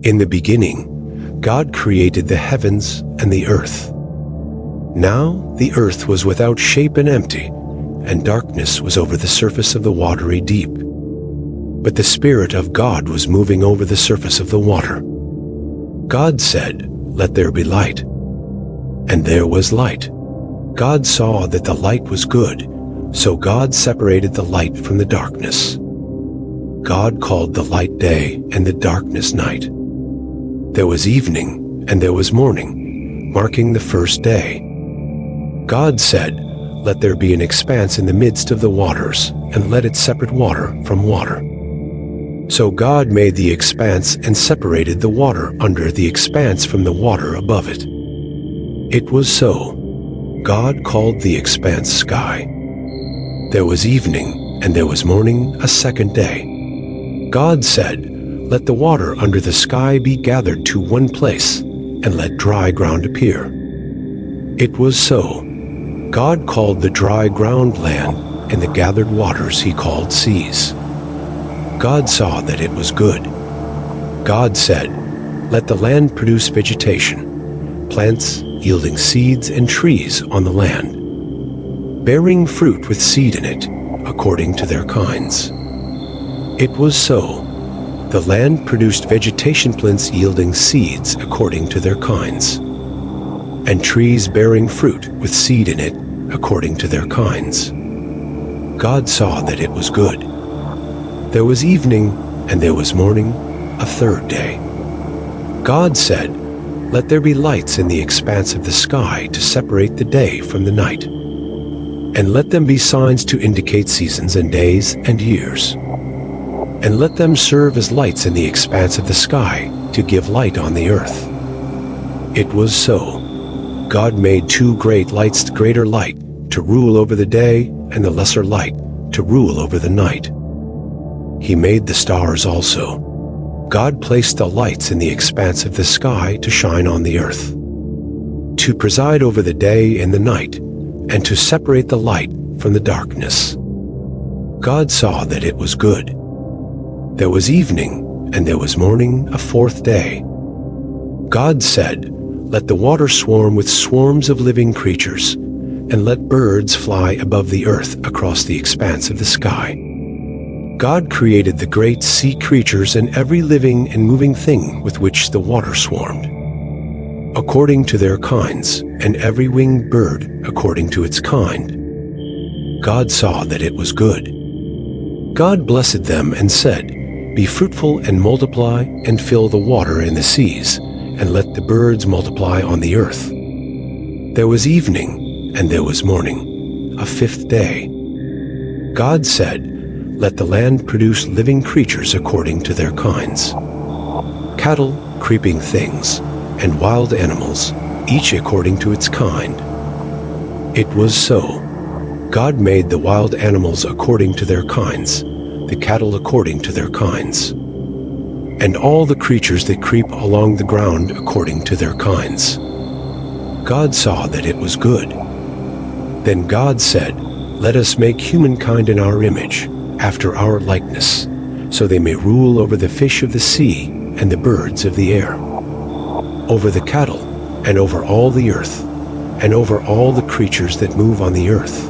In the beginning, God created the heavens and the earth. Now the earth was without shape and empty, and darkness was over the surface of the watery deep. But the Spirit of God was moving over the surface of the water. God said, "Let there be light." And there was light. God saw that the light was good, so God separated the light from the darkness. God called the light day and the darkness night. There was evening and there was morning, marking the first day. God said, "Let there be an expanse in the midst of the waters, and let it separate water from water." So God made the expanse and separated the water under the expanse from the water above it. It was so. God called the expanse sky. There was evening and there was morning, a second day. God said, "Let the water under the sky be gathered to one place, and let dry ground appear." It was so. God called the dry ground land, and the gathered waters he called seas. God saw that it was good. God said, "Let the land produce vegetation, plants yielding seeds and trees on the land, bearing fruit with seed in it, according to their kinds." It was so. The land produced vegetation plants yielding seeds according to their kinds, and trees bearing fruit with seed in it according to their kinds. God saw that it was good. There was evening and there was morning, a third day. God said, "Let there be lights in the expanse of the sky to separate the day from the night, and let them be signs to indicate seasons and days and years. And let them serve as lights in the expanse of the sky to give light on the earth." It was so. God made two great lights, the greater light to rule over the day, and the lesser light to rule over the night. He made the stars also. God placed the lights in the expanse of the sky to shine on the earth, to preside over the day and the night, and to separate the light from the darkness. God saw that it was good. There was evening and there was morning, a fourth day. God said, "Let the water swarm with swarms of living creatures, and let birds fly above the earth across the expanse of the sky." God created the great sea creatures and every living and moving thing with which the water swarmed, according to their kinds, and every winged bird according to its kind. God saw that it was good. God blessed them and said, "Be fruitful and multiply, and fill the water in the seas, and let the birds multiply on the earth." There was evening and there was morning, a fifth day. God said, "Let the land produce living creatures according to their kinds, cattle, creeping things, and wild animals, each according to its kind." It was so. God made the wild animals according to their kinds, the cattle according to their kinds, and all the creatures that creep along the ground according to their kinds. God saw that it was good. Then God said, "Let us make humankind in our image, after our likeness, so they may rule over the fish of the sea and the birds of the air, over the cattle, and over all the earth, and over all the creatures that move on the earth."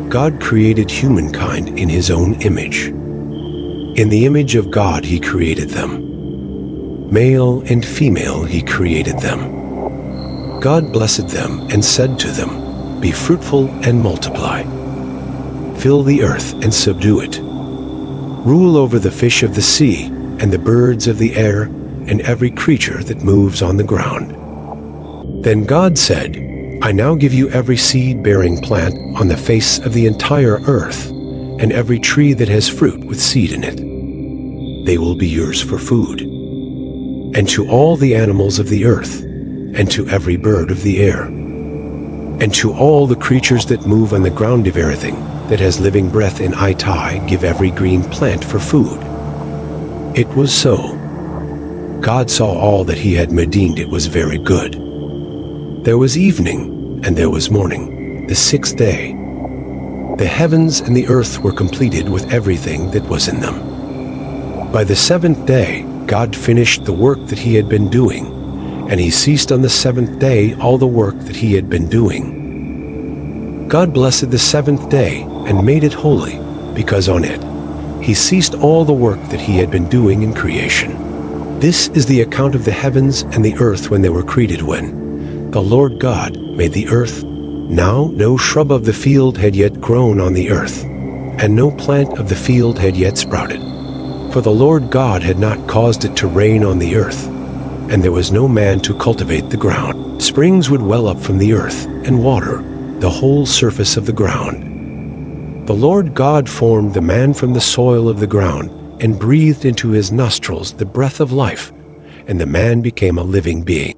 God created humankind in his own image. In the image of God he created them. Male and female he created them. God blessed them and said to them, "Be fruitful and multiply. Fill the earth and subdue it. Rule over the fish of the sea and the birds of the air and every creature that moves on the ground." Then God said, "I now give you every seed-bearing plant on the face of the entire earth, and every tree that has fruit with seed in it. They will be yours for food. And to all the animals of the earth, and to every bird of the air, and to all the creatures that move on the ground of everything that has living breath in Itai, give every green plant for food." It was so. God saw all that he had made, and it was very good. There was evening and there was morning, the sixth day. The heavens and the earth were completed with everything that was in them. By the seventh day, God finished the work that he had been doing, and he ceased on the seventh day all the work that he had been doing. God blessed the seventh day and made it holy, because on it he ceased all the work that he had been doing in creation. This is the account of the heavens and the earth when they were created, when the Lord God made the earth. Now no shrub of the field had yet grown on the earth, and no plant of the field had yet sprouted. For the Lord God had not caused it to rain on the earth, and there was no man to cultivate the ground. Springs would well up from the earth and water the whole surface of the ground. The Lord God formed the man from the soil of the ground and breathed into his nostrils the breath of life, and the man became a living being.